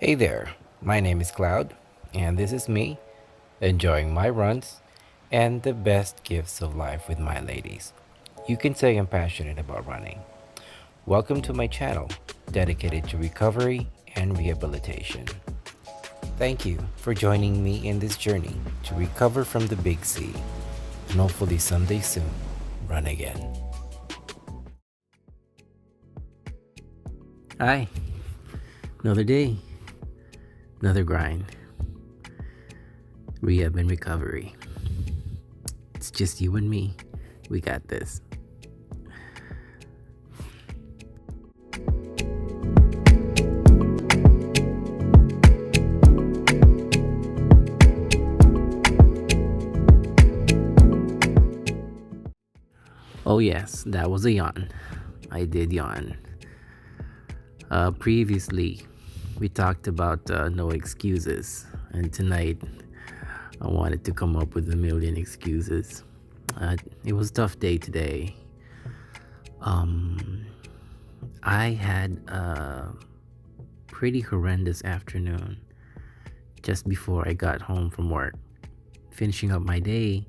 Hey there, my name is Cloud, and this is me enjoying my runs and the best gifts of life with my ladies. You can say I'm passionate about running. Welcome to my channel, dedicated to recovery and rehabilitation. Thank you for joining me in this journey to recover from the big C and hopefully someday soon run again. Hi, another day, another grind, rehab and recovery. It's just you and me. We got this. Oh, yes, that was a yawn. I did yawn. Previously, we talked about no excuses, and tonight I wanted to come up with a million excuses. It was a tough day today. Um, I had a pretty horrendous afternoon just before I got home from work. Finishing up my day,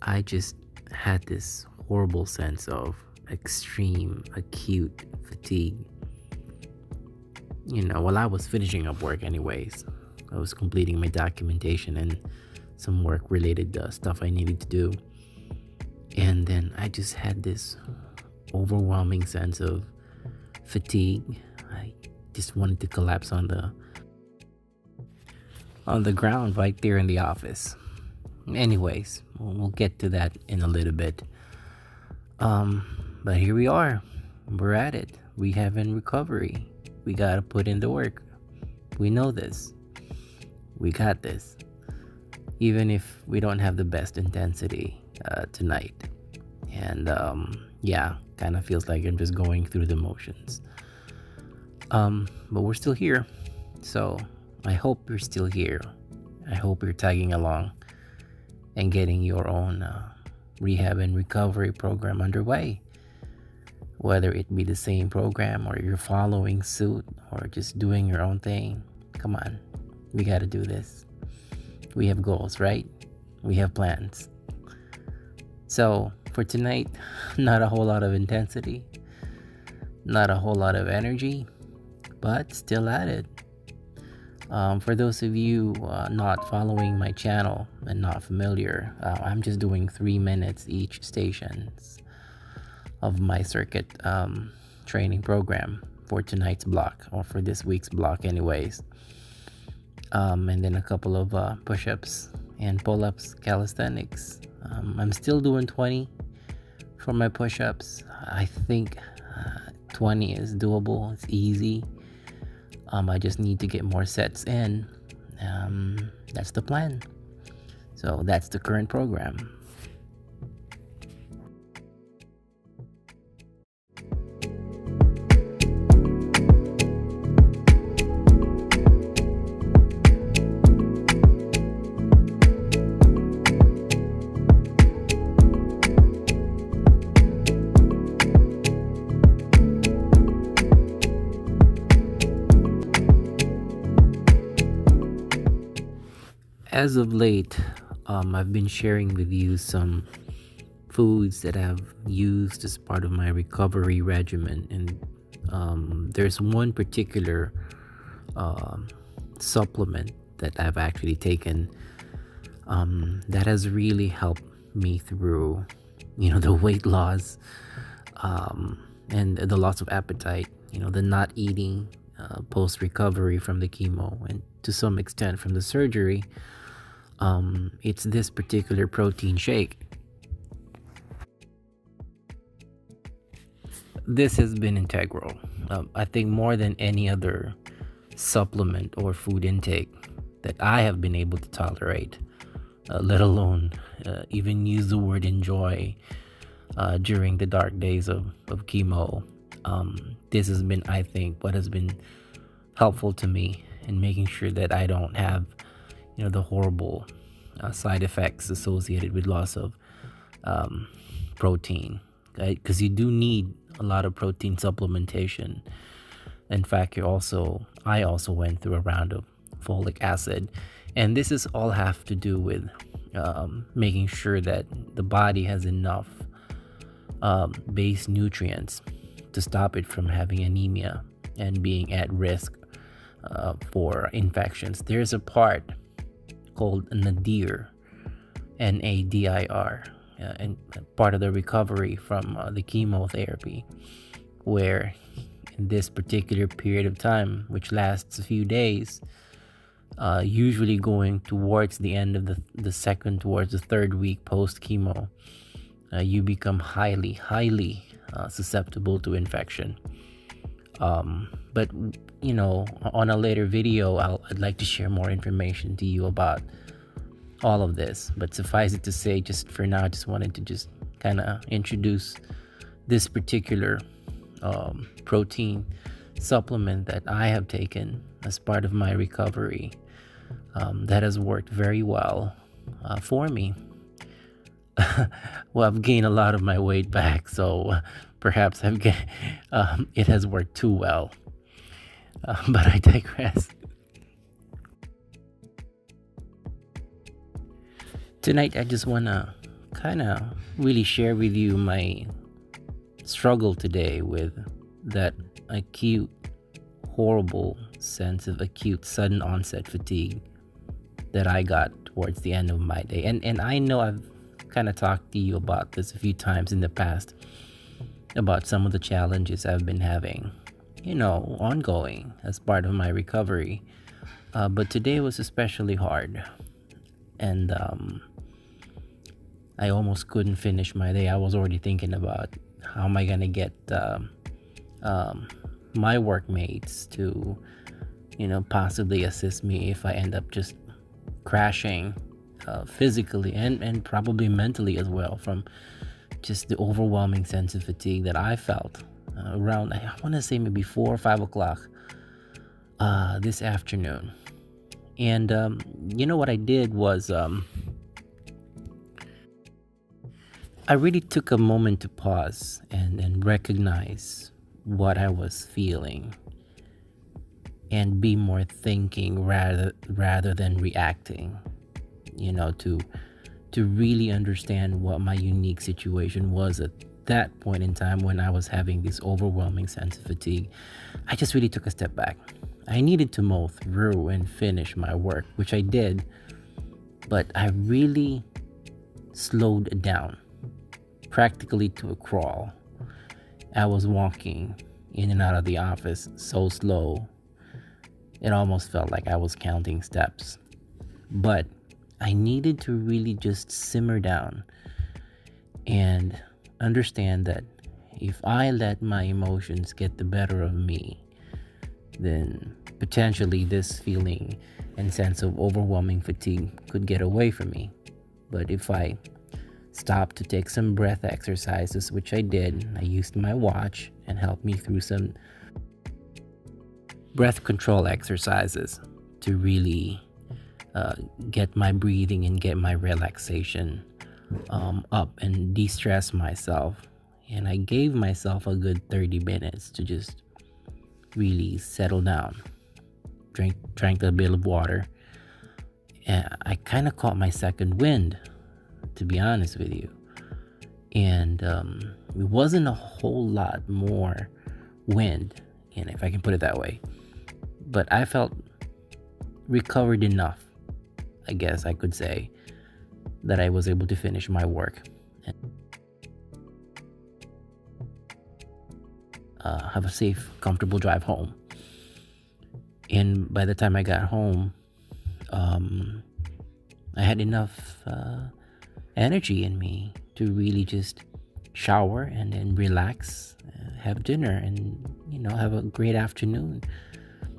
I just had this horrible sense of extreme, acute fatigue. While I was finishing up work, anyways, I was completing my documentation and some work related stuff I needed to do. And then I just had this overwhelming sense of fatigue. I just wanted to collapse on the ground right there in the office. Anyways, we'll get to that in a little bit. But here we are. We're at it. Rehab and recovery. We gotta put in the work. We know this. We got this. Even if we don't have the best intensity tonight. And kind of feels like I'm just going through the motions. But we're still here. So I hope you're still here. I hope you're tagging along and getting your own rehab and recovery program underway. Whether it be the same program or you're following suit or just doing your own thing. Come on, we got to do this. We have goals, right? We have plans. So for tonight, not a whole lot of intensity, not a whole lot of energy, but still at it. For those of you not following my channel and not familiar, I'm just doing 3 minutes each stations of my circuit training program for tonight's block, or for this week's block anyways. And then a couple of push-ups and pull-ups, calisthenics. I'm still doing 20 for my push-ups. I think 20 is doable. It's easy. I just need to get more sets in. That's the plan. So that's the current program. As of late, I've been sharing with you some foods that I've used as part of my recovery regimen, and there's one particular supplement that I've actually taken that has really helped me through, the weight loss and the loss of appetite, the not eating post recovery from the chemo, and to some extent from the surgery. It's this particular protein shake. This has been integral. I think more than any other supplement or food intake that I have been able to tolerate, let alone even use the word enjoy during the dark days of chemo. This has been, I think, what has been helpful to me in making sure that I don't have the horrible side effects associated with loss of protein, right? Because you do need a lot of protein supplementation In fact, I also went through a round of folic acid, and this is all have to do with making sure that the body has enough base nutrients to stop it from having anemia and being at risk for infections. There's a part called nadir, NADIR, and part of the recovery from the chemotherapy, where in this particular period of time, which lasts a few days, usually going towards the end of the second towards the third week post chemo, you become highly susceptible to infection. But on a later video, I'd like to share more information to you about all of this. But suffice it to say, just for now, I just wanted to just kind of introduce this particular protein supplement that I have taken as part of my recovery, that has worked very well for me. Well, I've gained a lot of my weight back, so perhaps it has worked too well. But I digress. Tonight, I just want to kind of really share with you my struggle today with that acute, horrible sense of acute sudden onset fatigue that I got towards the end of my day. And I know I've kind of talked to you about this a few times in the past, about some of the challenges I've been having, ongoing as part of my recovery. But today was especially hard. And I almost couldn't finish my day. I was already thinking about how am I going to get my workmates to, possibly assist me if I end up just crashing physically and probably mentally as well, from just the overwhelming sense of fatigue that I felt around, I want to say maybe 4 or 5 o'clock this afternoon. And what I did was I really took a moment to pause and recognize what I was feeling and be more thinking rather than reacting, to really understand what my unique situation was at that point in time when I was having this overwhelming sense of fatigue. I just really took a step back. I needed to mull through and finish my work, which I did, but I really slowed down, practically to a crawl. I was walking in and out of the office so slow, it almost felt like I was counting steps. But I needed to really just simmer down and understand that if I let my emotions get the better of me, then potentially this feeling and sense of overwhelming fatigue could get away from me. But if I stopped to take some breath exercises, which I did, I used my watch and helped me through some breath control exercises to really get my breathing and get my relaxation up and de-stress myself. And I gave myself a good 30 minutes to just really settle down. Drank a bit of water, and I kind of caught my second wind, to be honest with you. And it wasn't a whole lot more wind, and if I can put it that way, but I felt recovered enough, I guess I could say, that I was able to finish my work and have a safe, comfortable drive home. And by the time I got home, I had enough energy in me to really just shower and then relax, have dinner, and have a great afternoon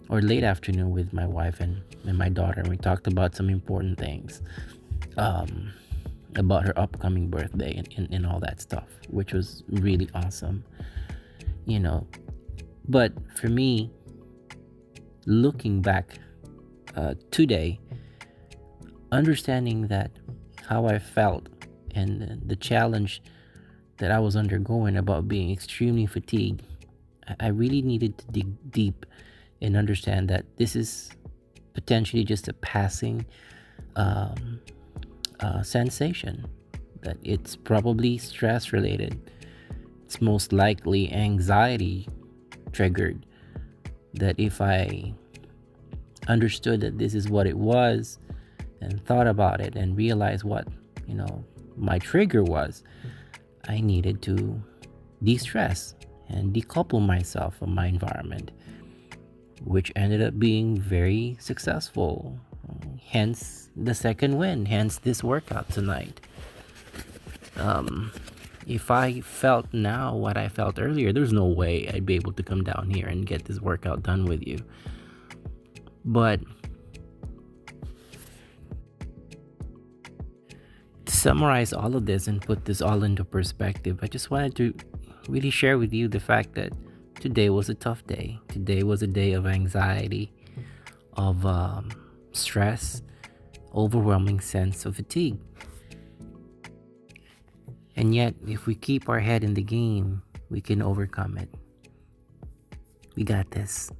or late afternoon with my wife and my daughter. And we talked about some important things, about her upcoming birthday and all that stuff, which was really awesome. But for me, looking back today, understanding that how I felt and the challenge that I was undergoing about being extremely fatigued, I really needed to dig deep and understand that this is potentially just a passing um, sensation, that it's probably stress related. It's most likely anxiety triggered. That if I understood that this is what it was and thought about it and realized what, my trigger was, I needed to de-stress and decouple myself from my environment, which ended up being very successful. Hence the second win, hence this workout tonight. If I felt now what I felt earlier, there's no way I'd be able to come down here and get this workout done with you. But to summarize all of this and put this all into perspective, I just wanted to really share with you the fact that today was a tough day. Today was a day of anxiety, of stress, overwhelming sense of fatigue. And yet, if we keep our head in the game, we can overcome it. We got this.